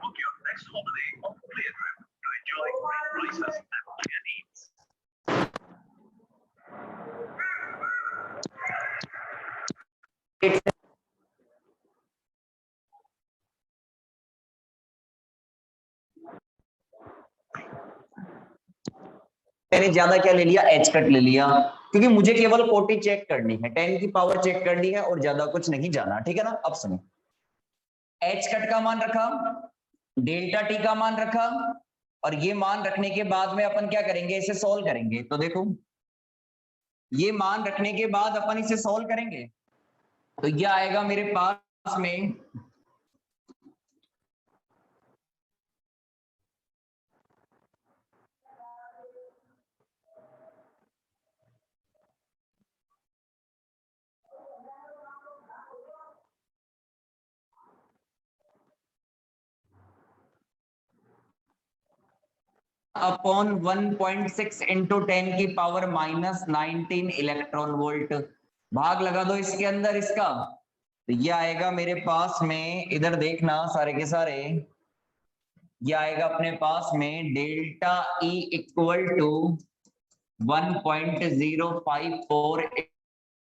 Book your next holiday on Clear Trip to enjoy great prices and higher needs.
मैंने ज्यादा क्या ले लिया, एच कट ले लिया, क्योंकि मुझे केवल कोटि चेक करनी है, 10 की पावर चेक करनी है और ज्यादा कुछ नहीं जाना। ठीक है ना, अब सुनो, एच कट का मान रखा, डेल्टा टी का मान रखा, और ये मान रखने के बाद में अपन क्या करेंगे, इसे सॉल्व करेंगे। तो देखो ये मान रखने के बाद अपन इसे सॉल्व करेंगे, तो ये आएगा मेरे पास में अपॉन 1.6 इंटू 10 की पावर -19 इलेक्ट्रॉन वोल्ट। भाग लगा दो इसके अंदर इसका, तो ये आएगा मेरे पास में, इधर देखना सारे के सारे, ये आएगा अपने पास में delta E equal to 1.054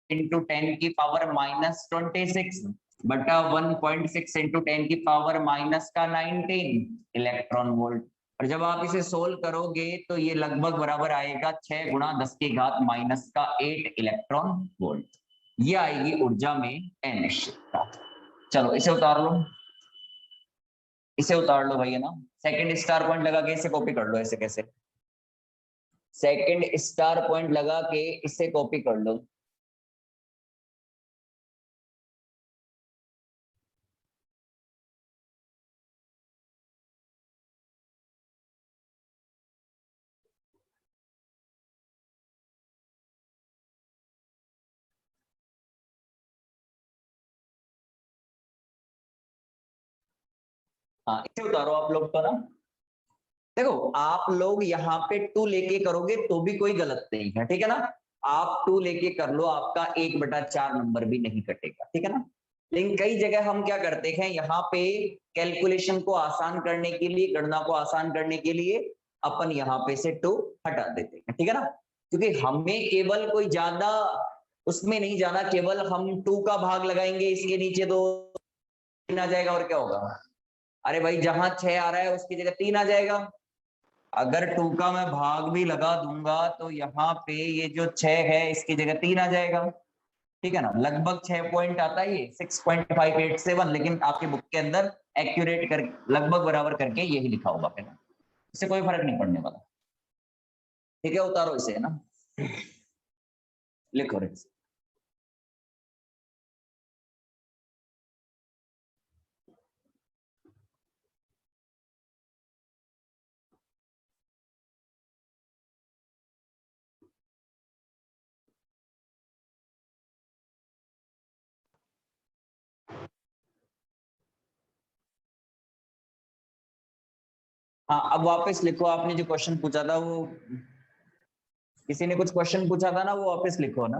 into 10 की पावर माइनस 26 बटा 1.6 इंटू 10 की पावर माइनस का 19 इलेक्ट्रॉन वोल्ट। और जब आप इसे सोल्व करोगे तो ये लगभग बराबर आएगा 6 गुणा 10 की घात माइनस का 8 इलेक्ट्रॉन वोल्ट। ये आएगी ऊर्जा में अनिश्चितता। चलो इसे उतार लो, इसे उतार लो भाई, है ना। सेकंड स्टार पॉइंट लगा के इसे कॉपी कर लो। ऐसे कैसे? सेकंड स्टार पॉइंट लगा के इसे कॉपी कर लो। हाँ इसे उतारो आप लोग तो ना। देखो आप लोग यहाँ पे 2 लेके करोगे तो भी कोई गलत नहीं है, ठीक है ना। आप 2 लेके कर लो, आपका 1/4 नंबर भी नहीं कटेगा, ठीक है ना। लेकिन कई जगह हम क्या करते हैं, यहाँ पे कैलकुलेशन को आसान करने के लिए, गणना को आसान करने के लिए अपन यहाँ पे से 2 हटा देते हैं, ठीक है ना। क्योंकि हमें केवल कोई ज्यादा उसमें नहीं जाना, केवल हम 2 का भाग लगाएंगे इसके नीचे तो 3 आ जाएगा, और क्या होगा। अरे भाई जहां 6 आ रहा है उसकी जगह 3 आ जाएगा। अगर 2 का मैं भाग भी लगा दूंगा तो यहाँ पे ये जो 6 है इसकी जगह 3 आ जाएगा, ठीक है ना। लगभग 6 पॉइंट आता है ये 6.587, लेकिन आपके बुक के अंदर एक्यूरेट कर लगभग बराबर करके यही लिखा होगा, फिर इससे कोई फर्क नहीं पड़ने वाला, ठीक है। उतारो इसे, है ना, लिखो रे। हाँ अब वापस लिखो, आपने जो क्वेश्चन पूछा था वो, किसी ने कुछ क्वेश्चन पूछा था ना, वो वापस लिखो ना।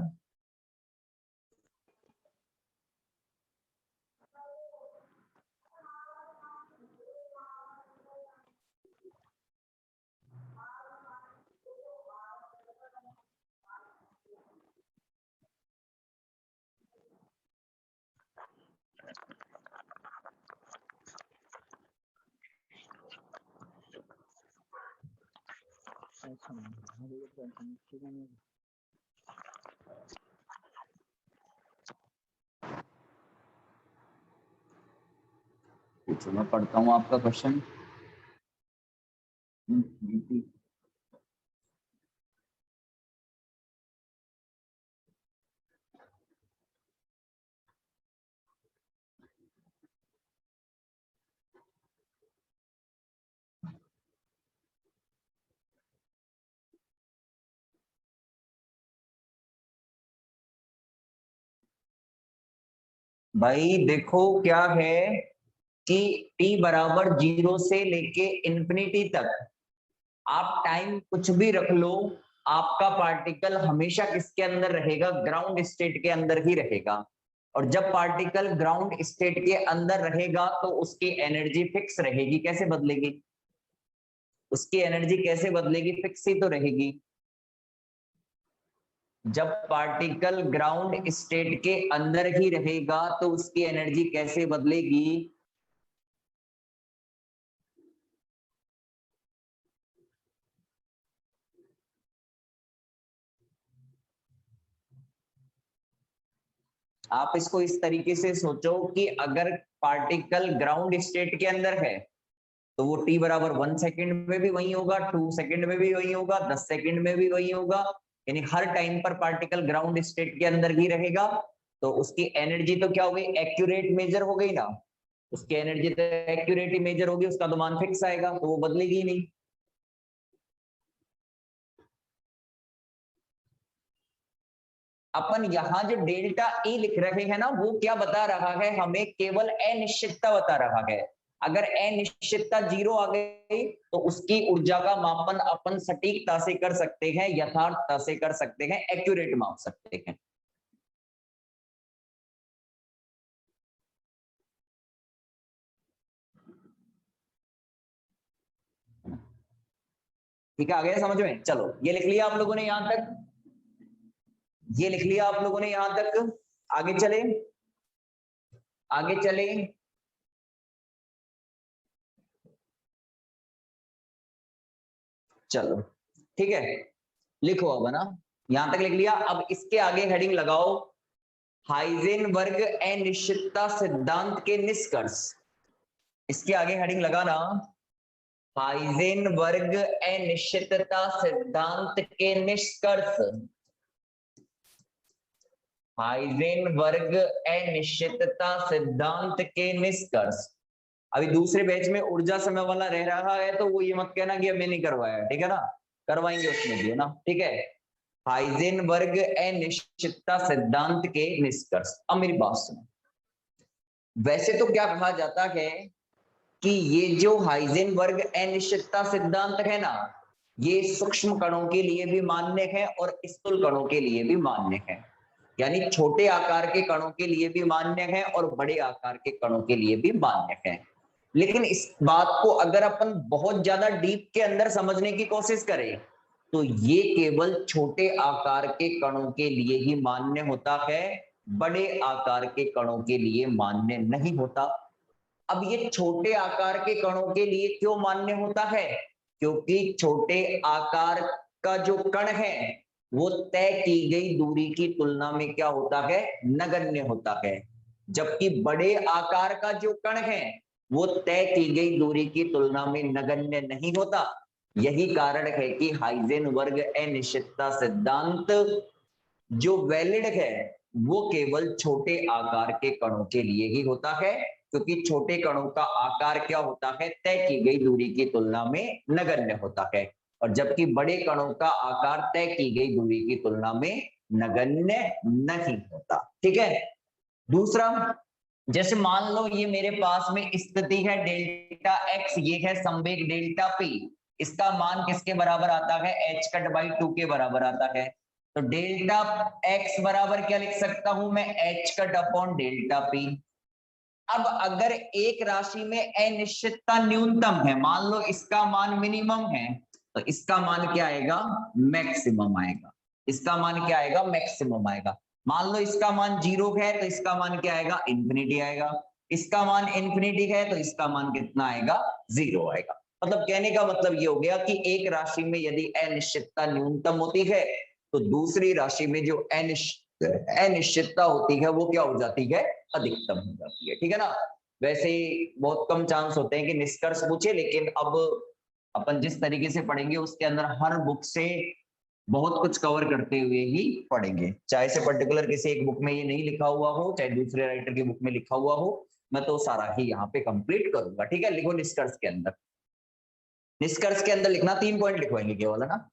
पूछो, मैं पढ़ता हूँ आपका क्वेश्चन। भाई देखो क्या है कि t बराबर 0 से लेके इंफिनिटी तक आप टाइम कुछ भी रख लो, आपका पार्टिकल हमेशा किसके अंदर रहेगा, ग्राउंड स्टेट के अंदर ही रहेगा। और जब पार्टिकल ग्राउंड स्टेट के अंदर रहेगा तो उसकी एनर्जी फिक्स रहेगी। कैसे बदलेगी? उसकी एनर्जी कैसे बदलेगी? फिक्स ही तो रहेगी। जब पार्टिकल ग्राउंड स्टेट के अंदर ही रहेगा तो उसकी एनर्जी कैसे बदलेगी? आप इसको इस तरीके से सोचो कि अगर पार्टिकल ग्राउंड स्टेट के अंदर है तो वो t बराबर 1 सेकेंड में भी वही होगा, 2 सेकेंड में भी वही होगा, 10 सेकेंड में भी वही होगा। यानी हर टाइम पर पार्टिकल ग्राउंड स्टेट के अंदर ही रहेगा। तो उसकी एनर्जी तो क्या हो गई, एक्यूरेट मेजर हो गई ना। उसकी एनर्जी तो एक्यूरेट ही मेजर होगी, उसका तो मान फिक्स आएगा, तो वो बदलेगी ही नहीं। अपन यहाँ जो डेल्टा E लिख रहे हैं ना, वो क्या बता रहा है हमें, केवल अनिश्चितता बता रहा है। अगर अनिश्चितता 0 आ गई तो उसकी ऊर्जा का मापन अपन सटीकता से कर सकते हैं, यथार्थता से कर सकते हैं, एक्यूरेट माप सकते हैं। ठीक है, आ गया समझ में? चलो ये लिख लिया आप लोगों ने यहां तक, ये लिख लिया आप लोगों ने यहां तक। आगे चले, आगे चले। चलो ठीक है, लिखो अब ना, यहां तक लिख लिया। अब इसके आगे हेडिंग लगाओ, हाइजेनबर्ग अनिश्चितता सिद्धांत के निष्कर्ष। इसके आगे हेडिंग लगाना, हाइजेनबर्ग अनिश्चितता सिद्धांत के निष्कर्ष। हाइजेनबर्ग अनिश्चितता सिद्धांत के निष्कर्ष। अभी दूसरे बैच में ऊर्जा समय वाला रह रहा है, तो वो ये मत कहना कि हमने नहीं करवाया, ठीक है ना, करवाएंगे उसमें भी, है ना, ठीक है। हाइजेनबर्ग अनिश्चितता सिद्धांत के निष्कर्ष। अब मेरी बात सुनो, वैसे तो क्या कहा जाता है कि ये जो हाइजेनबर्ग अनिश्चितता सिद्धांत है ना, ये सूक्ष्म कणों के लिए भी मान्य है और स्थूल कणों के लिए भी मान्य है। यानी छोटे आकार के कणों के लिए भी मान्य है और बड़े आकार के कणों के लिए भी मान्य है। लेकिन इस बात को अगर अपन बहुत ज्यादा डीप के अंदर समझने की कोशिश करें, तो ये केवल छोटे आकार के कणों के लिए ही मान्य होता है, बड़े आकार के कणों के लिए मान्य नहीं होता। अब ये छोटे आकार के कणों के लिए क्यों मान्य होता है? क्योंकि छोटे आकार का जो कण है वो तय की गई दूरी की तुलना में क्या होता है? नगण्य होता है। जबकि बड़े आकार का जो कण है वो तय की गई दूरी की तुलना में नगण्य नहीं होता। यही कारण है कि हाइजेनबर्ग अनिश्चितता सिद्धांत जो वैलिड है वो केवल छोटे आकार के कणों के लिए ही होता है, क्योंकि छोटे कणों का आकार क्या होता है? तय की गई दूरी की तुलना में नगण्य होता है, और जबकि बड़े कणों का आकार तय की गई दूरी की तुलना में नगण्य नहीं होता। ठीक है। दूसरा, जैसे मान लो ये मेरे पास में स्थिति है डेल्टा एक्स, ये है संवेग डेल्टा पी, इसका मान किसके बराबर आता है? h कट बाई 2 के बराबर आता है। तो डेल्टा एक्स बराबर क्या लिख सकता हूं मैं? h cut upon delta P. अब अगर एक राशि में अनिश्चितता न्यूनतम है, मान लो इसका मान मिनिमम है, तो इसका मान क्या आएगा? मैक्सिमम आएगा। इसका मान क्या आएगा? मैक्सिमम आएगा। मान लो इसका मान 0 है, तो इसका मान क्या आएगा? इन्फिनिटी आएगा। इसका मान इन्फिनिटी है, तो इसका मान कितना आएगा? 0 आएगा। मतलब कहने का मतलब ये हो गया कि एक राशि में यदि अनिश्चितता न्यूनतम होती है, तो दूसरी राशि में जो अनिश्चितता होती है वो क्या हो जाती है? अधिकतम हो जाती है। ठीक है ना। वैसे बहुत कम चांस होते हैं कि निष्कर्ष पूछे, लेकिन अब अपन जिस तरीके से पढ़ेंगे उसके अंदर हर बुक से बहुत कुछ कवर करते हुए ही पढ़ेंगे। चाहे से पर्टिकुलर किसी एक बुक में ये नहीं लिखा हुआ हो, चाहे दूसरे राइटर की बुक में लिखा हुआ हो, मैं तो सारा ही यहाँ पे कंप्लीट करूंगा। ठीक है। लिखो निष्कर्ष के अंदर, निष्कर्ष के अंदर लिखना 3 पॉइंट लिखवाएंगे केवल, है ना।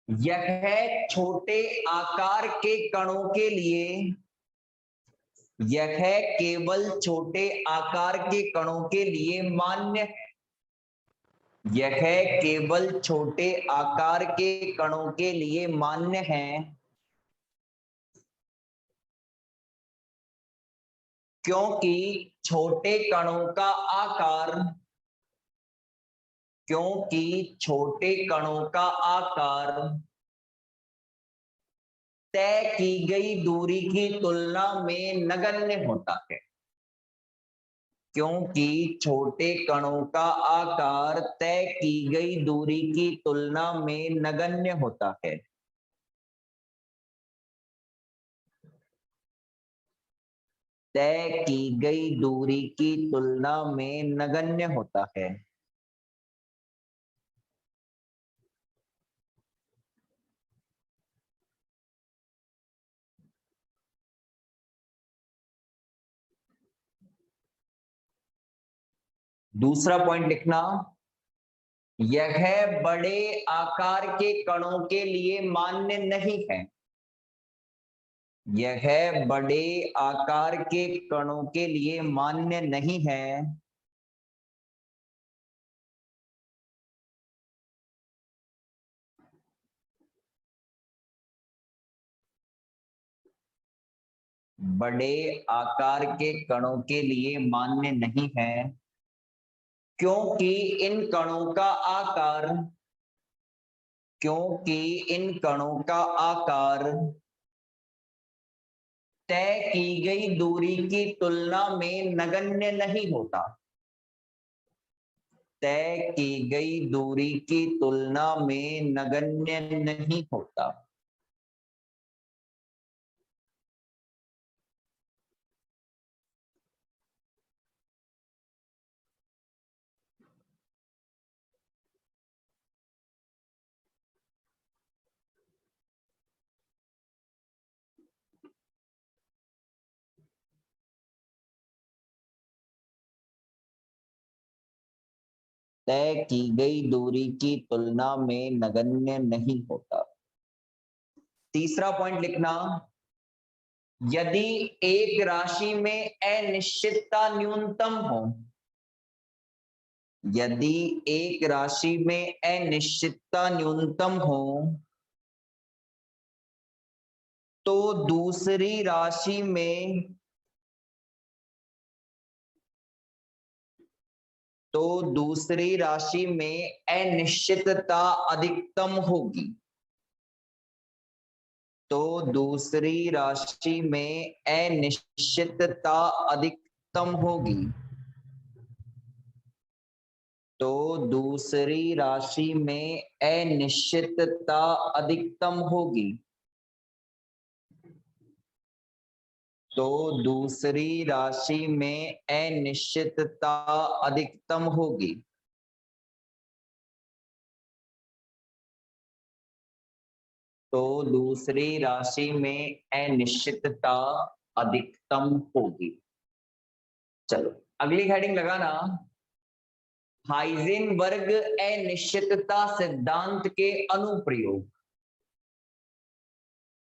यह छोटे आकार के कणों के लिए, यह केवल छोटे आकार के कणों के लिए मान्य है। यह केवल छोटे आकार के कणों के लिए मान्य है, क्योंकि छोटे कणों का आकार, क्योंकि छोटे कणों का आकार तय की गई दूरी की तुलना में नगण्य होता है। क्योंकि छोटे कणों का आकार तय की गई दूरी की तुलना में नगण्य होता है। तय की गई दूरी की तुलना में नगण्य होता है। दूसरा पॉइंट लिखना, यह बड़े आकार के कणों के लिए मान्य नहीं है। यह बड़े आकार के कणों के लिए मान्य नहीं है, बड़े आकार के कणों के लिए मान्य नहीं है, क्योंकि इन कणों का आकार क्योंकि इन कणों का आकार तय की गई दूरी की तुलना में नगण्य नहीं होता। तय की गई दूरी की तुलना में नगण्य नहीं होता। तय की गई दूरी की तुलना में नगण्य नहीं होता। तीसरा पॉइंट लिखना, यदि एक राशि में अनिश्चितता न्यूनतम हो, यदि एक राशि में अनिश्चितता न्यूनतम हो तो दूसरी राशि में अनिश्चितता अधिकतम होगी। तो दूसरी राशि में अनिश्चितता अधिकतम होगी। तो दूसरी राशि में अनिश्चितता अधिकतम होगी। तो दूसरी राशि में अनिश्चितता अधिकतम होगी। तो दूसरी राशि में अनिश्चितता अधिकतम होगी। चलो अगली हेडिंग लगाना, हाइजेनबर्ग अनिश्चितता सिद्धांत के अनुप्रयोग।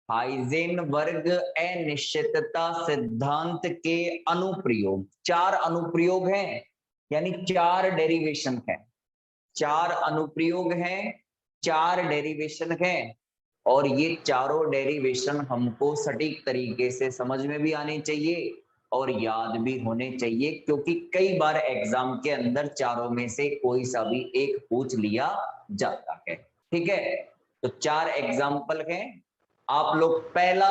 हाइजेनबर्ग अनिश्चितता सिद्धांत के अनुप्रयोग, 4 अनुप्रयोग हैं, यानी 4 डेरिवेशन हैं। 4 अनुप्रयोग हैं, 4 डेरिवेशन हैं, और ये चारों डेरिवेशन हमको सटीक तरीके से समझ में भी आने चाहिए और याद भी होने चाहिए, क्योंकि कई बार एग्जाम के अंदर चारों में से कोई सा भी एक पूछ लिया जाता है। ठीक है, तो 4 एग्जाम्पल हैं, आप लोग पहला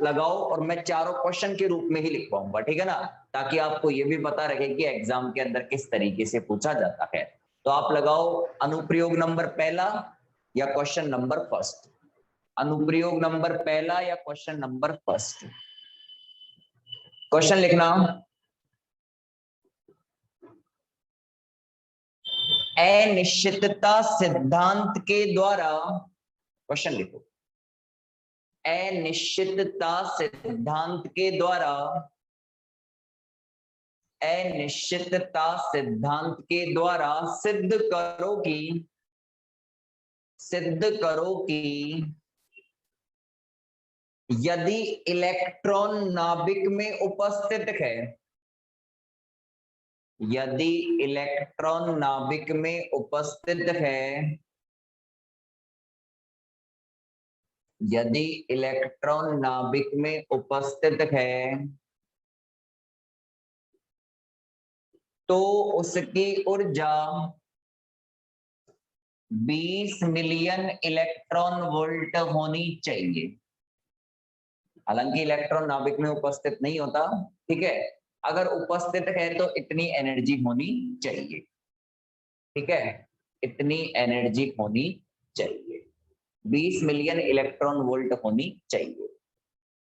लगाओ और मैं चारों क्वेश्चन के रूप में ही लिखवाऊंगा, ठीक है ना, ताकि आपको ये भी पता रहे कि एग्जाम के अंदर किस तरीके से पूछा जाता है। तो आप लगाओ अनुप्रयोग नंबर पहला या क्वेश्चन नंबर फर्स्ट। अनुप्रयोग नंबर पहला या क्वेश्चन नंबर फर्स्ट। क्वेश्चन लिखना, अनिश्चितता सिद्धांत के द्वारा, क्वेश्चन लिखो, अनिश्चितता सिद्धांत के द्वारा, अनिश्चितता सिद्धांत के द्वारा सिद्ध करो कि यदि इलेक्ट्रॉन नाभिक में उपस्थित है, यदि इलेक्ट्रॉन नाभिक में उपस्थित है, यदि इलेक्ट्रॉन नाभिक में उपस्थित है, तो उसकी ऊर्जा 20 मिलियन इलेक्ट्रॉन वोल्ट होनी चाहिए। हालांकि इलेक्ट्रॉन नाभिक में उपस्थित नहीं होता, ठीक है, अगर उपस्थित है तो इतनी एनर्जी होनी चाहिए। ठीक है, इतनी एनर्जी होनी चाहिए, 20 मिलियन इलेक्ट्रॉन वोल्ट होनी चाहिए।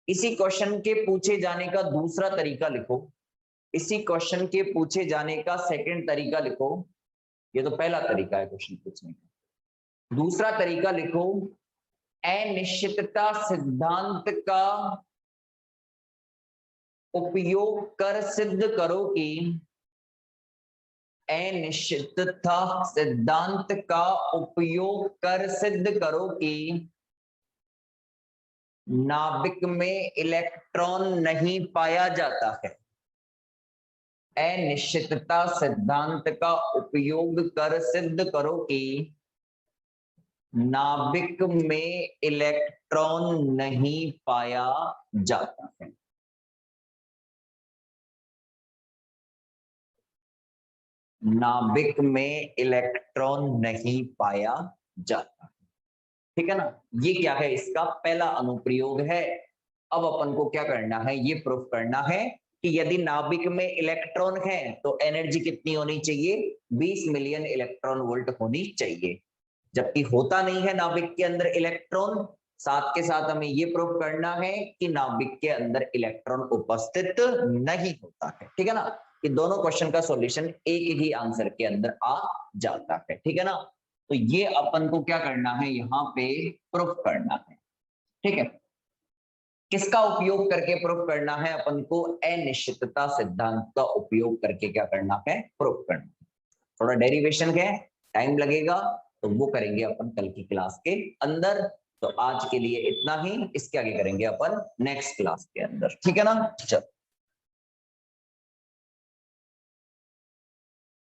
इसी क्वेश्चन के पूछे जाने का दूसरा तरीका लिखो, इसी क्वेश्चन के पूछे जाने का सेकंड तरीका लिखो। ये तो पहला तरीका है क्वेश्चन पूछने का। दूसरा तरीका लिखो, अनिश्चितता सिद्धांत का उपयोग कर सिद्ध करो कि, अनिश्चितता सिद्धांत का उपयोग कर सिद्ध करो कि नाभिक में इलेक्ट्रॉन नहीं पाया जाता है। अनिश्चितता सिद्धांत का उपयोग कर सिद्ध करो कि नाभिक में इलेक्ट्रॉन नहीं पाया जाता है। नाभिक में इलेक्ट्रॉन नहीं पाया जाता। ठीक है ना। ये क्या है, इसका पहला अनुप्रयोग है। अब अपन को क्या करना है, ये प्रूफ करना है कि यदि नाभिक में इलेक्ट्रॉन है तो एनर्जी कितनी होनी चाहिए, 20 मिलियन इलेक्ट्रॉन वोल्ट होनी चाहिए। जबकि होता नहीं है नाभिक के अंदर इलेक्ट्रॉन, साथ के साथ हमें ये प्रूफ करना है कि नाभिक के अंदर इलेक्ट्रॉन उपस्थित नहीं होता है। ठीक है ना। ये दोनों क्वेश्चन का सॉल्यूशन एक ही आंसर के अंदर आ जाता है। ठीक है ना। तो ये अपन को क्या करना है, यहाँ पे प्रूफ करना है। ठीक है। किसका उपयोग करके प्रूफ करना है, अपन को अनिश्चितता सिद्धांत का उपयोग करके क्या करना है, प्रूफ करना है। थोड़ा डेरिवेशन है, टाइम लगेगा, तो वो करेंगे अपन कल की क्लास के अंदर। तो आज के लिए इतना ही, इसके आगे करेंगे अपन नेक्स्ट क्लास के अंदर। ठीक है ना। चलो।